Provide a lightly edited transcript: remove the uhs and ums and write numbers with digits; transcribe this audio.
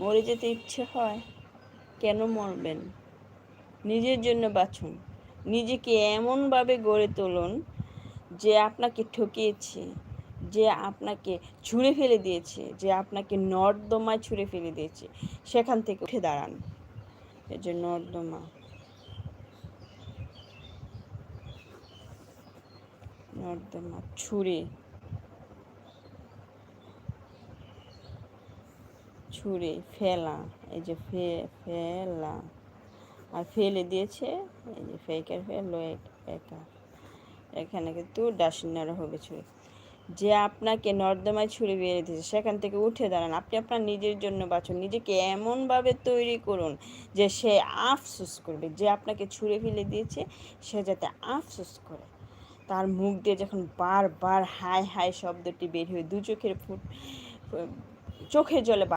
মরে যেতে ইচ্ছে হয়? কেন মরবেন? নিজের জন্য বাঁচুন। নিজেকে এমনভাবে গড়ে তুলুন যে আপনাকে ঠকিয়েছে, যে আপনাকে ছুঁড়ে ফেলে দিয়েছে, যে আপনাকে নর্দমায় ছুঁড়ে ফেলে দিয়েছে, সেখান থেকে উঠে দাঁড়ান। এই যে নর্দমা, নর্দমা ছুঁড়ে ছুঁড়ে ফেলা, এই যে ফেলা, আর ফেলে দিয়েছে, এই যে ফেকের ফেললো একা, এখানে কিন্তু ডাসিনারা হবে ছুঁড়ে। যে আপনাকে নর্দমায় ছুঁড়ে বেরিয়ে দিয়েছে সেখান থেকে উঠে দাঁড়ান। আপনি আপনার নিজের জন্য বাঁচুন। নিজেকে এমনভাবে তৈরি করুন যে সে আফসোস করবে, যে আপনাকে ছুঁড়ে ফেলে দিয়েছে সে যাতে আফসোস করে। তার মুখ দিয়ে যখন বারবার হায় হায় শব্দটি বের হয়ে দু চোখের চোখের জলে